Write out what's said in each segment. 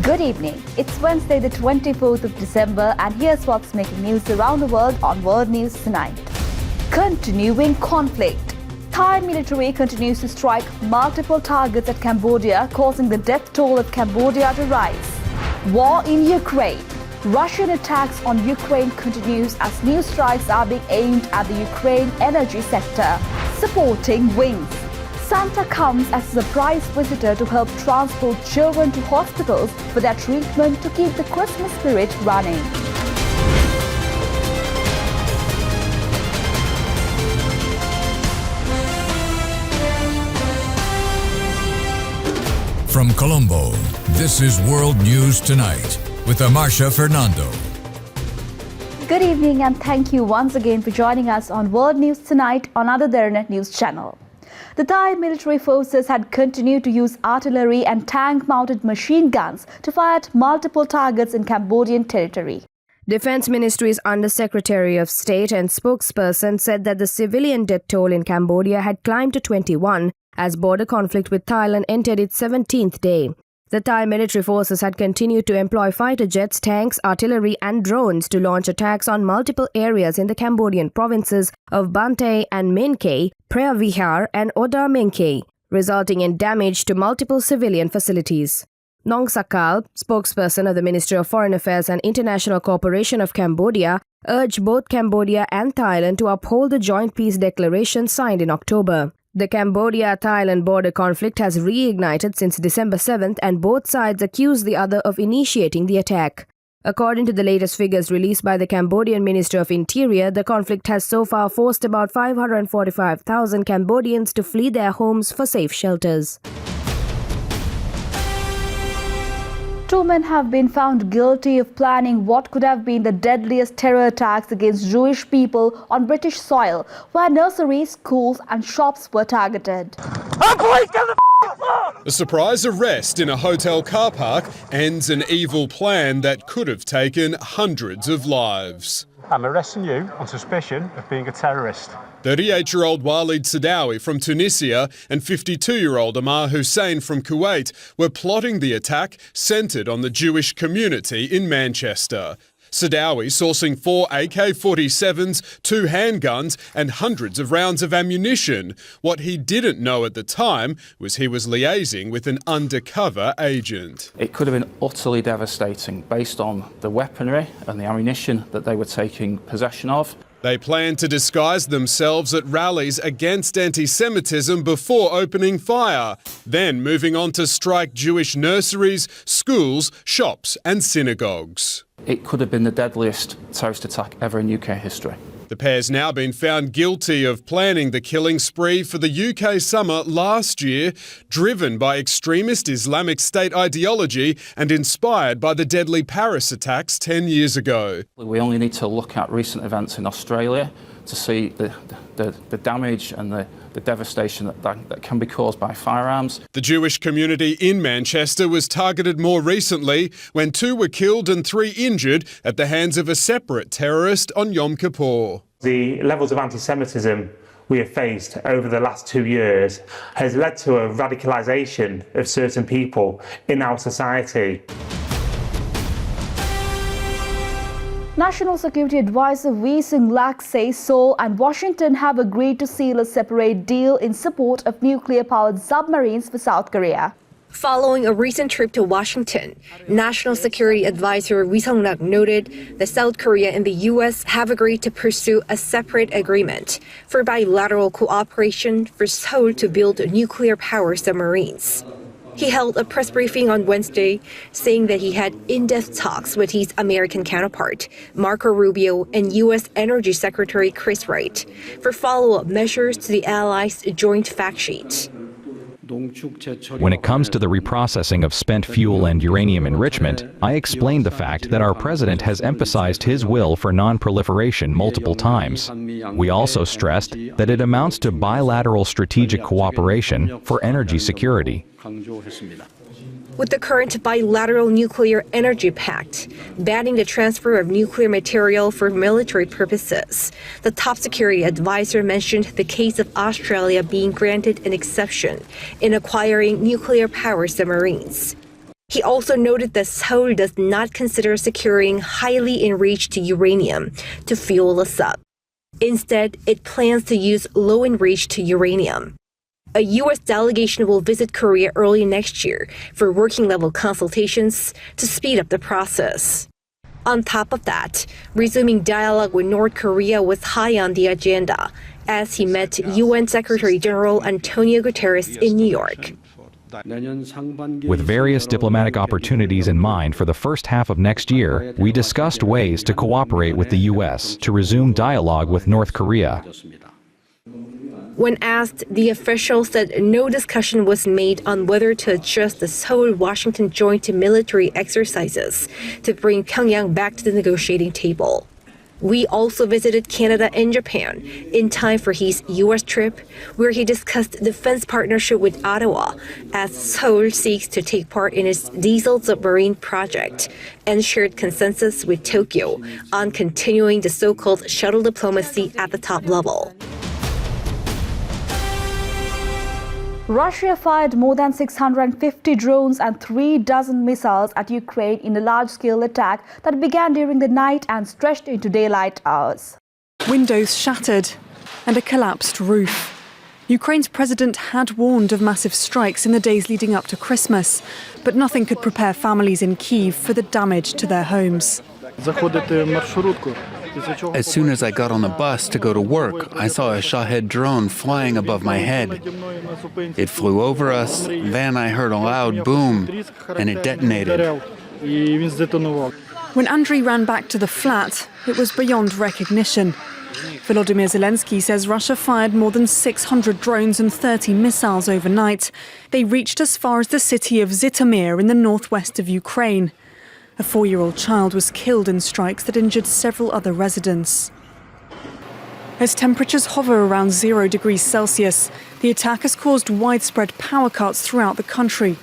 Good evening. It's Wednesday, the 24th of December, and here's what's making news around the world on World News Tonight. Continuing conflict. Thai military continues to strike multiple targets at Cambodia, causing the death toll of Cambodia to rise. War in Ukraine. Russian attacks on Ukraine continues as new strikes are being aimed at the Ukraine energy sector. Supporting wings. Santa comes as a surprise visitor to help transport children to hospitals for their treatment to keep the Christmas spirit running. From Colombo, this is World News Tonight with Amarsha Fernando. Good evening and thank you once again for joining us on World News Tonight on other Derana news channel. The Thai military forces had continued to use artillery and tank-mounted machine guns to fire at multiple targets in Cambodian territory. Defense Ministry's Undersecretary of State and spokesperson said that the civilian death toll in Cambodia had climbed to 21 as border conflict with Thailand entered its 17th day. The Thai military forces had continued to employ fighter jets, tanks, artillery and drones to launch attacks on multiple areas in the Cambodian provinces of Bantay and Menkay, Preah Vihear and Oda Menkay, resulting in damage to multiple civilian facilities. Nong Sakal, spokesperson of the Ministry of Foreign Affairs and International Cooperation of Cambodia, urged both Cambodia and Thailand to uphold the joint peace declaration signed in October. The Cambodia-Thailand border conflict has reignited since December 7th and both sides accuse the other of initiating the attack. According to the latest figures released by the Cambodian Minister of Interior, the conflict has so far forced about 545,000 Cambodians to flee their homes for safe shelters. Two men have been found guilty of planning what could have been the deadliest terror attacks against Jewish people on British soil, where nurseries, schools and shops were targeted. A surprise arrest in a hotel car park ends an evil plan that could have taken hundreds of lives. I'm arresting you on suspicion of being a terrorist. 38-year-old Walid Sadawi from Tunisia and 52-year-old Amar Hussein from Kuwait were plotting the attack centred on the Jewish community in Manchester. Sadawi sourcing 4 AK-47s, 2 handguns and hundreds of rounds of ammunition. What he didn't know at the time was he was liaising with an undercover agent. It could have been utterly devastating based on the weaponry and the ammunition that they were taking possession of. They planned to disguise themselves at rallies against anti-Semitism before opening fire, then moving on to strike Jewish nurseries, schools, shops and synagogues. It could have been the deadliest terrorist attack ever in UK history. The pair's now been found guilty of planning the killing spree for the UK summer last year, driven by extremist Islamic State ideology and inspired by the deadly Paris attacks 10 years ago. We only need to look at recent events in Australia to see the damage and the devastation that can be caused by firearms. The Jewish community in Manchester was targeted more recently when 2 were killed and 3 injured at the hands of a separate terrorist on Yom Kippur. The levels of anti-Semitism we have faced over the last 2 years has led to a radicalisation of certain people in our society. National Security Advisor Wee Seung-lak says Seoul and Washington have agreed to seal a separate deal in support of nuclear-powered submarines for South Korea. Following a recent trip to Washington, National Security Advisor Wee Seung-lak noted that South Korea and the U.S. have agreed to pursue a separate agreement for bilateral cooperation for Seoul to build nuclear-powered submarines. He held a press briefing on Wednesday, saying that he had in-depth talks with his American counterpart, Marco Rubio, and U.S. Energy Secretary Chris Wright for follow-up measures to the allies' joint fact sheet. When it comes to the reprocessing of spent fuel and uranium enrichment, I explained the fact that our president has emphasized his will for non-proliferation multiple times. We also stressed that it amounts to bilateral strategic cooperation for energy security. With the current bilateral nuclear energy pact banning the transfer of nuclear material for military purposes, the top security advisor mentioned the case of Australia being granted an exception in acquiring nuclear-powered submarines. He also noted that Seoul does not consider securing highly enriched uranium to fuel a sub. Instead, it plans to use low-enriched uranium. A U.S. delegation will visit Korea early next year for working-level consultations to speed up the process. On top of that, resuming dialogue with North Korea was high on the agenda as he met UN Secretary General Antonio Guterres in New York. With various diplomatic opportunities in mind for the first half of next year, we discussed ways to cooperate with the U.S. to resume dialogue with North Korea. When asked, the official said no discussion was made on whether to adjust the Seoul-Washington joint military exercises to bring Pyongyang back to the negotiating table. We also visited Canada and Japan in time for his U.S. trip, where he discussed defense partnership with Ottawa as Seoul seeks to take part in its diesel submarine project, and shared consensus with Tokyo on continuing the so-called shuttle diplomacy at the top level. Russia fired more than 650 drones and 36 missiles at Ukraine in a large-scale attack that began during the night and stretched into daylight hours. Windows shattered and a collapsed roof. Ukraine's president had warned of massive strikes in the days leading up to Christmas, but nothing could prepare families in Kyiv for the damage to their homes. As soon as I got on the bus to go to work, I saw a Shahed drone flying above my head. It flew over us, then I heard a loud boom, and it detonated. When Andriy ran back to the flat, it was beyond recognition. Volodymyr Zelensky says Russia fired more than 600 drones and 30 missiles overnight. They reached as far as the city of Zhytomyr in the northwest of Ukraine. A 4-year-old child was killed in strikes that injured several other residents. As temperatures hover around 0 degrees Celsius, the attack has caused widespread power cuts throughout the country.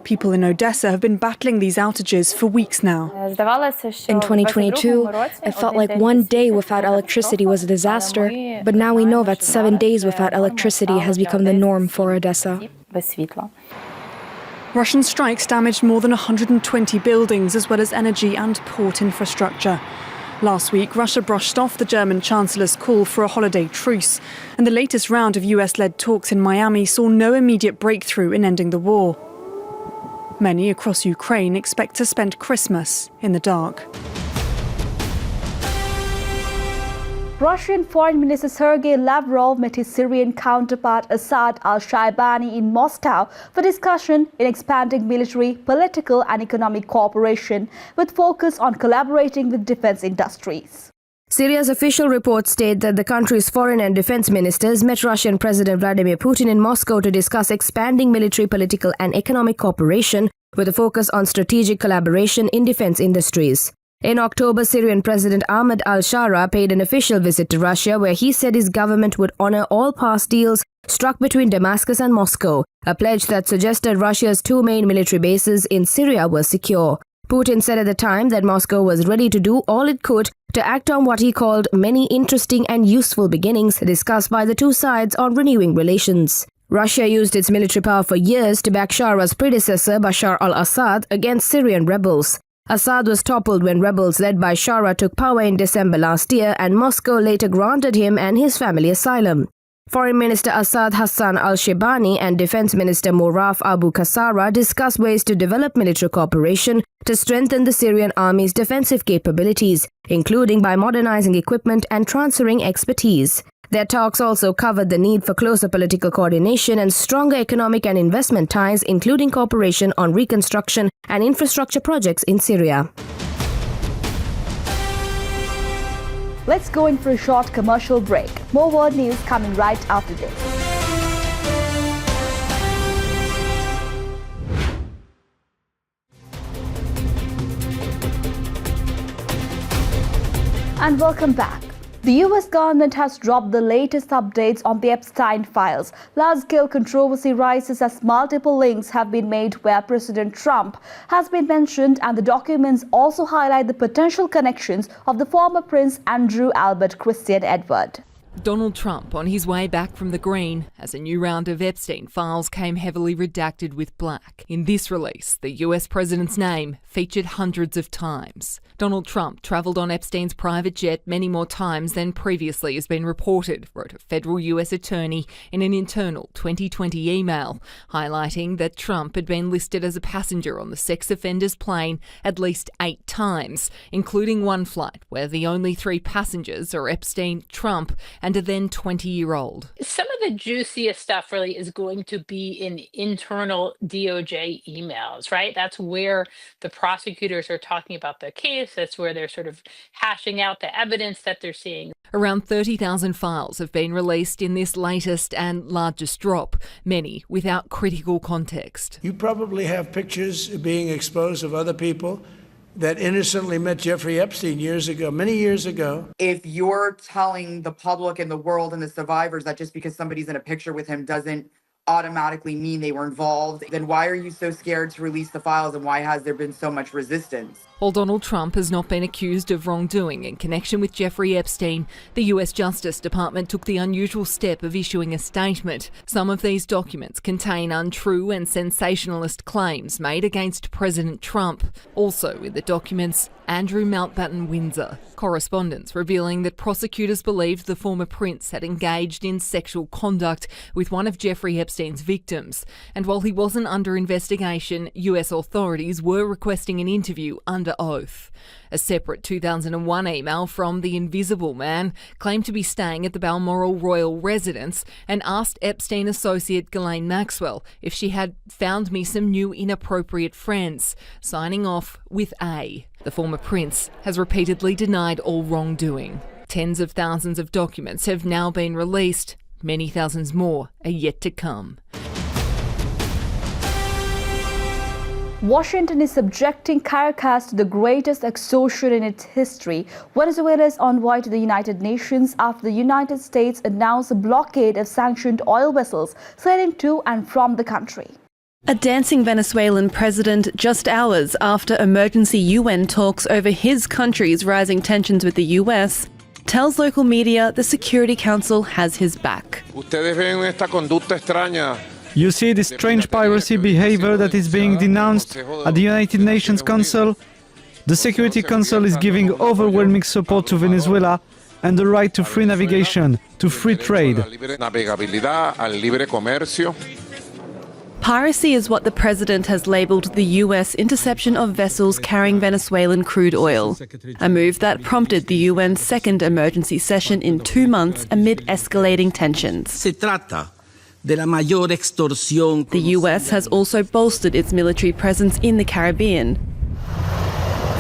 People in Odessa have been battling these outages for weeks now. In 2022, it felt like one day without electricity was a disaster, but now we know that 7 days without electricity has become the norm for Odessa. Russian strikes damaged more than 120 buildings, as well as energy and port infrastructure. Last week, Russia brushed off the German Chancellor's call for a holiday truce, and the latest round of US-led talks in Miami saw no immediate breakthrough in ending the war. Many across Ukraine expect to spend Christmas in the dark. Russian Foreign Minister Sergei Lavrov met his Syrian counterpart Assad al-Shaibani in Moscow for discussion in expanding military, political and economic cooperation with focus on collaborating with defense industries. Syria's official reports state that the country's foreign and defense ministers met Russian President Vladimir Putin in Moscow to discuss expanding military, political and economic cooperation with a focus on strategic collaboration in defense industries. In October, Syrian President Ahmed al-Shara paid an official visit to Russia where he said his government would honor all past deals struck between Damascus and Moscow, a pledge that suggested Russia's 2 main military bases in Syria were secure. Putin said at the time that Moscow was ready to do all it could to act on what he called many interesting and useful beginnings discussed by the two sides on renewing relations. Russia used its military power for years to back Shara's predecessor Bashar al-Assad against Syrian rebels. Assad was toppled when rebels led by Shara took power in December last year, and Moscow later granted him and his family asylum. Foreign Minister Assad Hassan al-Shaibani and Defense Minister Moraf Abu Qassara discussed ways to develop military cooperation to strengthen the Syrian army's defensive capabilities, including by modernizing equipment and transferring expertise. Their talks also covered the need for closer political coordination and stronger economic and investment ties, including cooperation on reconstruction and infrastructure projects in Syria. Let's go in for a short commercial break. More world news coming right after this. And welcome back. The US government has dropped the latest updates on the Epstein files. Large-scale controversy rises as multiple links have been made where President Trump has been mentioned, and the documents also highlight the potential connections of the former Prince Andrew Albert Christian Edward. Donald Trump on his way back from the Green as a new round of Epstein files came heavily redacted with black. In this release, the US president's name featured hundreds of times. Donald Trump travelled on Epstein's private jet many more times than previously has been reported, wrote a federal US attorney in an internal 2020 email, highlighting that Trump had been listed as a passenger on the sex offender's plane at least 8 times, including one flight where the only 3 passengers are Epstein, Trump, and a then 20-year-old. Some of the juiciest stuff really is going to be in internal DOJ emails, right? That's where the prosecutors are talking about the case. That's where they're sort of hashing out the evidence that they're seeing. Around 30,000 files have been released in this latest and largest drop, many without critical context. You probably have pictures being exposed of other people that innocently met Jeffrey Epstein years ago, many years ago. If you're telling the public and the world and the survivors that just because somebody's in a picture with him doesn't automatically mean they were involved, then why are you so scared to release the files and why has there been so much resistance? While Donald Trump has not been accused of wrongdoing in connection with Jeffrey Epstein, the US Justice Department took the unusual step of issuing a statement. Some of these documents contain untrue and sensationalist claims made against President Trump. Also in the documents, Andrew Mountbatten Windsor, correspondence revealing that prosecutors believed the former prince had engaged in sexual conduct with one of Jeffrey Epstein's victims. And while he wasn't under investigation, US authorities were requesting an interview under oath. A separate 2001 email from the Invisible Man claimed to be staying at the Balmoral Royal residence and asked Epstein associate Ghislaine Maxwell if she had found me some new inappropriate friends, signing off with A. The former prince has repeatedly denied all wrongdoing. Tens of thousands of documents have now been released. Many thousands more are yet to come. Washington is subjecting Caracas to the greatest extortion in its history. Venezuela's envoy to the United Nations after the United States announced a blockade of sanctioned oil vessels sailing to and from the country. A dancing Venezuelan president just hours after emergency UN talks over his country's rising tensions with the US tells local media the Security Council has his back. You see this strange piracy behavior that is being denounced at the United Nations Council? The Security Council is giving overwhelming support to Venezuela and the right to free navigation, to free trade. Piracy is what the president has labelled the US interception of vessels carrying Venezuelan crude oil, a move that prompted the UN's second emergency session in 2 months amid escalating tensions. The US has also bolstered its military presence in the Caribbean,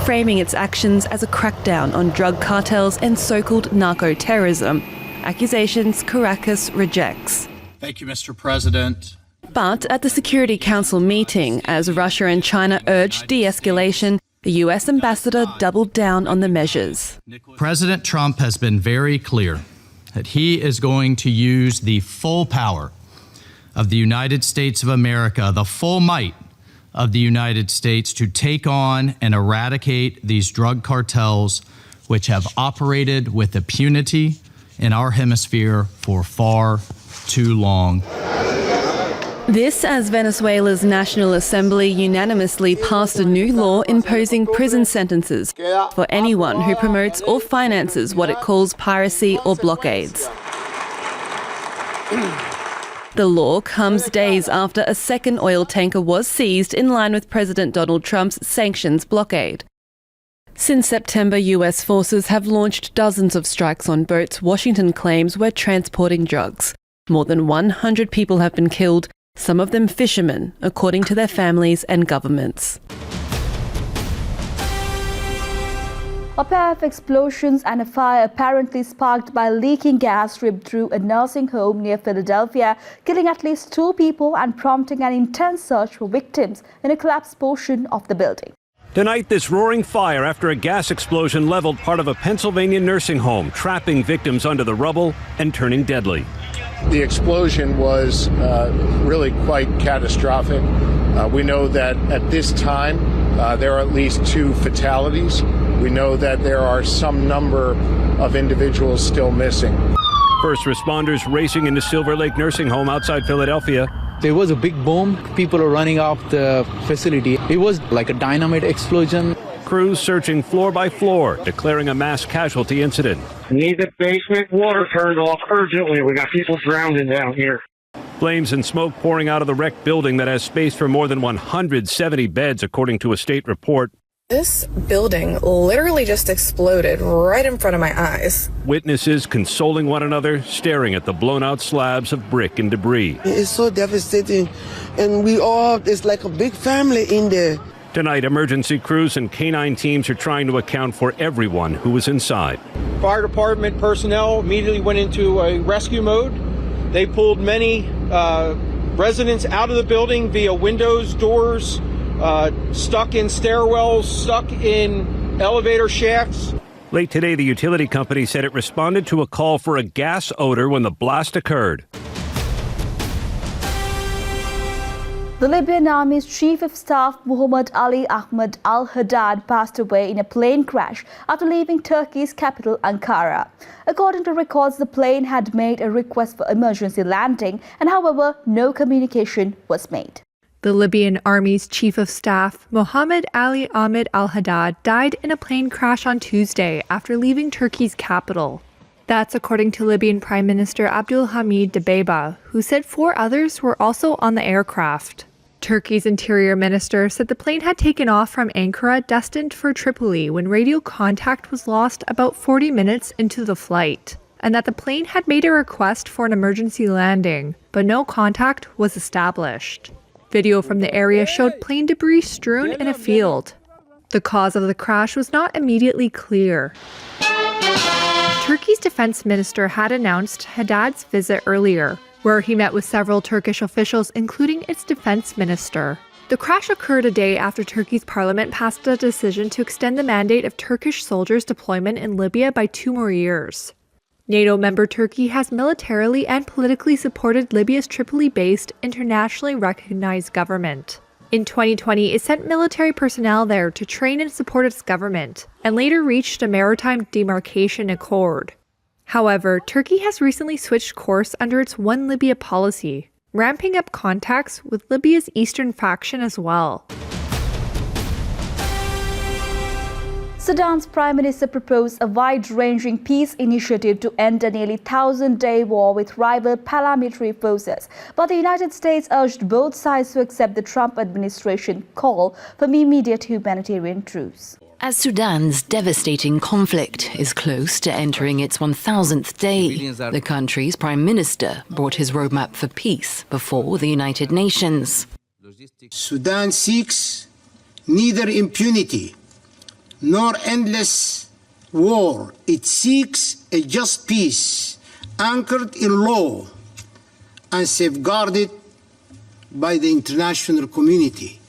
framing its actions as a crackdown on drug cartels and so-called narco-terrorism, accusations Caracas rejects. Thank you, Mr. President. But at the Security Council meeting, as Russia and China urged de-escalation, the US ambassador doubled down on the measures. President Trump has been very clear that he is going to use the full power of the United States of America, the full might of the United States to take on and eradicate these drug cartels which have operated with impunity in our hemisphere for far too long. This as Venezuela's National Assembly unanimously passed a new law imposing prison sentences for anyone who promotes or finances what it calls piracy or blockades. The law comes days after a second oil tanker was seized in line with President Donald Trump's sanctions blockade. Since September, US forces have launched dozens of strikes on boats Washington claims were transporting drugs. More than 100 people have been killed, some of them fishermen, according to their families and governments. A pair of explosions and a fire apparently sparked by leaking gas ripped through a nursing home near Philadelphia, killing at least 2 people and prompting an intense search for victims in a collapsed portion of the building. Tonight, this roaring fire after a gas explosion leveled part of a Pennsylvania nursing home, trapping victims under the rubble and turning deadly. The explosion was really quite catastrophic. We know that at this time, there are at least 2 fatalities. We know that there are some number of individuals still missing. First responders racing into Silver Lake Nursing Home outside Philadelphia. There was a big boom. People are running off the facility. It was like a dynamite explosion. Crews searching floor by floor, declaring a mass casualty incident. We need the basement water turned off urgently. We got people drowning down here. Flames and smoke pouring out of the wrecked building that has space for more than 170 beds, according to a state report. This building literally just exploded right in front of my eyes. Witnesses consoling one another, staring at the blown-out slabs of brick and debris. It's so devastating, and it's like a big family in there. Tonight, emergency crews and canine teams are trying to account for everyone who was inside. Fire department personnel immediately went into a rescue mode. They pulled many residents out of the building via windows, doors, stuck in stairwells, stuck in elevator shafts. Late today, the utility company said it responded to a call for a gas odor when the blast occurred. The Libyan Army's Chief of Staff Muhammad Ali Ahmed al-Haddad passed away in a plane crash after leaving Turkey's capital Ankara. According to records, the plane had made a request for emergency landing, and however, no communication was made. The Libyan Army's Chief of Staff, Mohammed Ali Ahmed al-Haddad, died in a plane crash on Tuesday after leaving Turkey's capital. That's according to Libyan Prime Minister Abdulhamid Dbeibeh, who said 4 others were also on the aircraft. Turkey's Interior Minister said the plane had taken off from Ankara destined for Tripoli when radio contact was lost about 40 minutes into the flight, and that the plane had made a request for an emergency landing, but no contact was established. Video from the area showed plane debris strewn in a field. The cause of the crash was not immediately clear. Turkey's defense minister had announced Haddad's visit earlier, where he met with several Turkish officials, including its defense minister. The crash occurred a day after Turkey's parliament passed a decision to extend the mandate of Turkish soldiers' deployment in Libya by 2 more years. NATO member Turkey has militarily and politically supported Libya's Tripoli-based, internationally recognized government. In 2020, it sent military personnel there to train and support its government, and later reached a maritime demarcation accord. However, Turkey has recently switched course under its One Libya policy, ramping up contacts with Libya's eastern faction as well. Sudan's Prime Minister proposed a wide-ranging peace initiative to end a nearly 1,000-day war with rival paramilitary forces. But the United States urged both sides to accept the Trump administration call for immediate humanitarian truce. As Sudan's devastating conflict is close to entering its 1,000th day, the country's Prime Minister brought his roadmap for peace before the United Nations. Sudan seeks neither impunity nor endless war. It seeks a just peace anchored in law and safeguarded by the international community.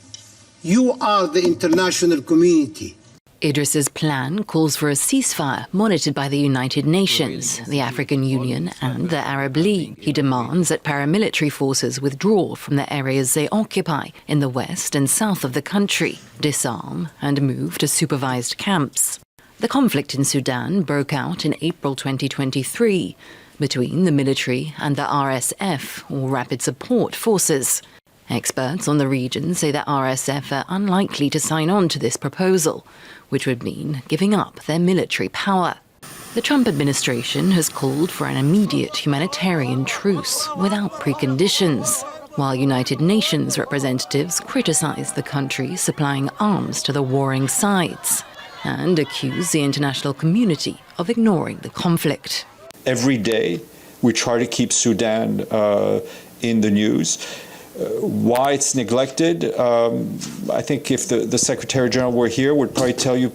You are the international community. Idris's plan calls for a ceasefire monitored by the United Nations, the African Union and the Arab League. He demands that paramilitary forces withdraw from the areas they occupy in the west and south of the country, disarm and move to supervised camps. The conflict in Sudan broke out in April 2023 between the military and the RSF, or Rapid Support Forces. Experts on the region say the RSF are unlikely to sign on to this proposal, which would mean giving up their military power. The Trump administration has called for an immediate humanitarian truce without preconditions, while United Nations representatives criticize the country supplying arms to the warring sides and accuse the international community of ignoring the conflict. Every day, we try to keep Sudan in the news. Why it's neglected, I think if the Secretary General were here, would probably tell you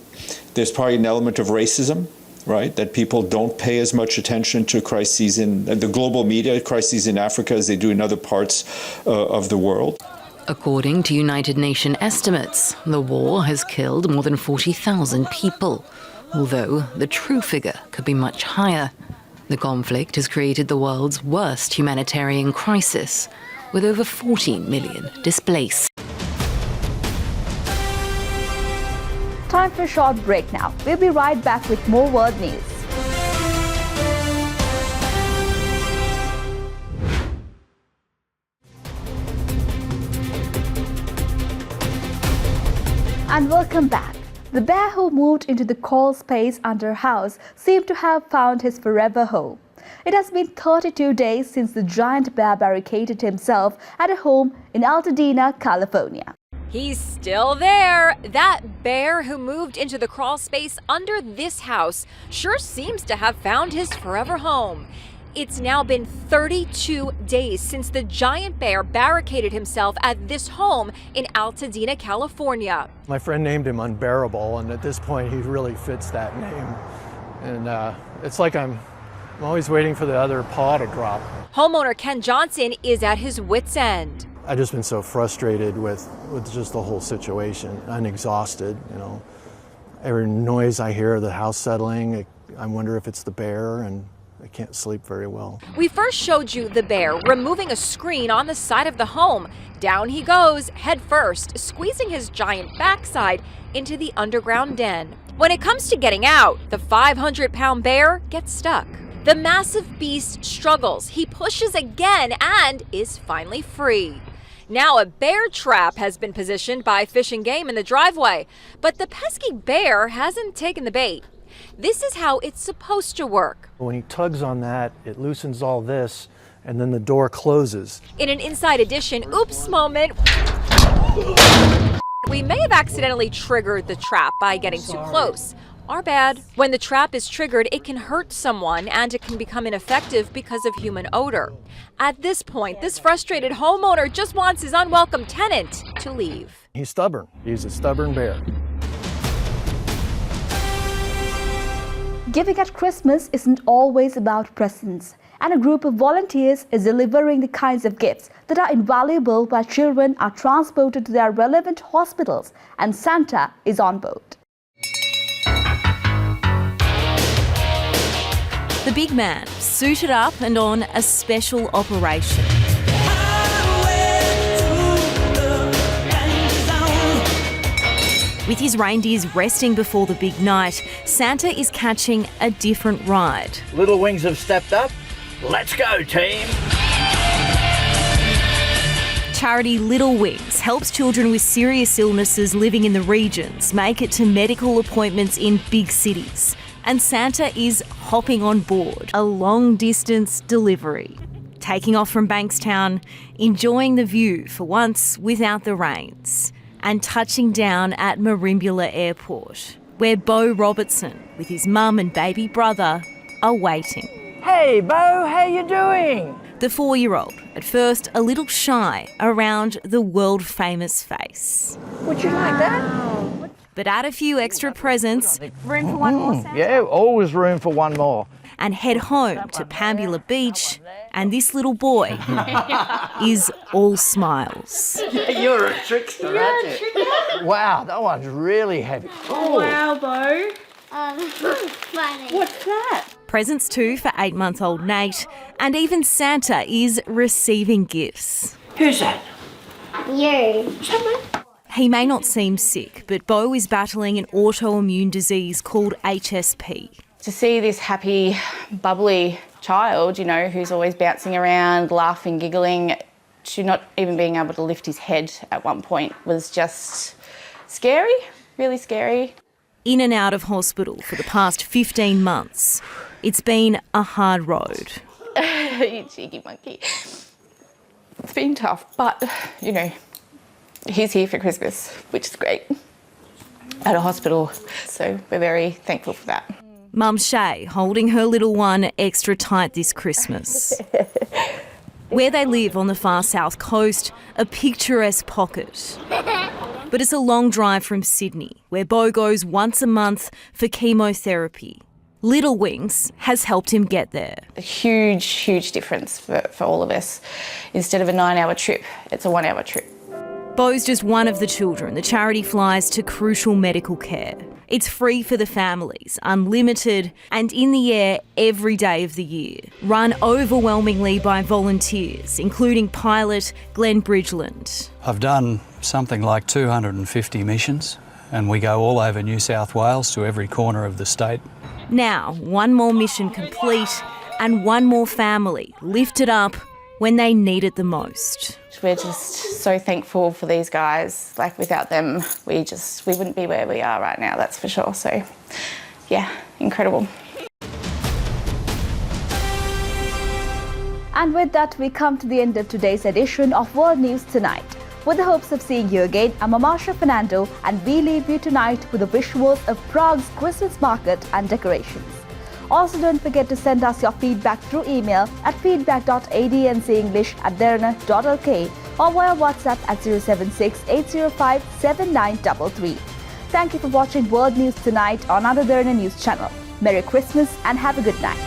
there's probably an element of racism, right? That people don't pay as much attention to crises in the global media, crises in Africa as they do in other parts of the world. According to United Nations estimates, the war has killed more than 40,000 people, although the true figure could be much higher. The conflict has created the world's worst humanitarian crisis, with over 14 million displaced. Time for a short break now. We'll be right back with more world news. And welcome back. The bear who moved into the crawl space under a house seemed to have found his forever home. It has been 32 days since the giant bear barricaded himself at a home in Altadena, California. He's still there. That bear who moved into the crawl space under this house sure seems to have found his forever home. It's now been 32 days since the giant bear barricaded himself at this home in Altadena, California. My friend named him Unbearable, and at this point he really fits that name. And it's like I'm always waiting for the other paw to drop. Homeowner Ken Johnson is at his wit's end. I've just been so frustrated with just the whole situation. I'm exhausted, you know. Every noise I hear of the house settling, I wonder if it's the bear, and I can't sleep very well. We first showed you the bear removing a screen on the side of the home. Down he goes, head first, squeezing his giant backside into the underground den. When it comes to getting out, the 500-pound bear gets stuck. The massive beast struggles. He pushes again and is finally free. Now a bear trap has been positioned by Fish and Game in the driveway, but the pesky bear hasn't taken the bait. This is how it's supposed to work. When he tugs on that, it loosens all this, and then the door closes. In an Inside Edition oops moment, we may have accidentally triggered the trap by getting too close. Our bad. When the trap is triggered, it can hurt someone and it can become ineffective because of human odor. At this point, this frustrated homeowner just wants his unwelcome tenant to leave. He's stubborn. He's a stubborn bear. Giving at Christmas isn't always about presents, and a group of volunteers is delivering the kinds of gifts that are invaluable while children are transported to their relevant hospitals, and Santa is on board. The big man suited up and on a special operation. With his reindeers resting before the big night, Santa is catching a different ride. Little Wings have stepped up. Let's go, team! Charity Little Wings helps children with serious illnesses living in the regions make it to medical appointments in big cities. And Santa is hopping on board a long-distance delivery. Taking off from Bankstown, enjoying the view for once without the rains, and touching down at Merimbula Airport, where Bo Robertson, with his mum and baby brother, are waiting. Hey, Bo, how you doing? The 4-year-old, at first a little shy around the world-famous face. Would you like that? But add a few extra presents. Room for one more, Santa? Yeah, always room for one more. And head home to Pambula Beach, and this little boy is all smiles. You're a trickster, aren't you? Wow, that one's really heavy. Oh, wow, Bo. Funny. What's that? Presents too for 8-month-old Nate, and even Santa is receiving gifts. Who's that? You. He may not seem sick, but Bo is battling an autoimmune disease called HSP. To see this happy, bubbly child, you know, who's always bouncing around, laughing, giggling, to not even being able to lift his head at one point was just scary, really scary. In and out of hospital for the past 15 months. It's been a hard road. You cheeky monkey. It's been tough, but, you know, he's here for Christmas, which is great, at a hospital. So we're very thankful for that. Mum Shay holding her little one extra tight this Christmas. Where they live on the far south coast, a picturesque pocket. But it's a long drive from Sydney, where Bo goes once a month for chemotherapy. Little Wings has helped him get there. A huge, huge difference for all of us. Instead of a 9-hour trip, it's a 1-hour trip. Bo's just one of the children the charity flies to crucial medical care. It's free for the families, unlimited, and in the air every day of the year. Run overwhelmingly by volunteers, including pilot Glenn Bridgeland. I've done something like 250 missions, and we go all over New South Wales to every corner of the state. Now, one more mission complete and one more family lifted up when they need it the most. we're just so thankful for these guys. Like, without them, we wouldn't be where we are right now, that's for sure. So, yeah, incredible. And with that, we come to the end of today's edition of World News Tonight. With the hopes of seeing you again, I'm Amasha Fernando, and we leave you tonight with the visuals of Prague's Christmas market and decorations. Also, don't forget to send us your feedback through email at feedback.adncenglish@derana.lk or via WhatsApp at 076-805-7933. Thank you for watching World News Tonight on other Derana News channel. Merry Christmas and have a good night.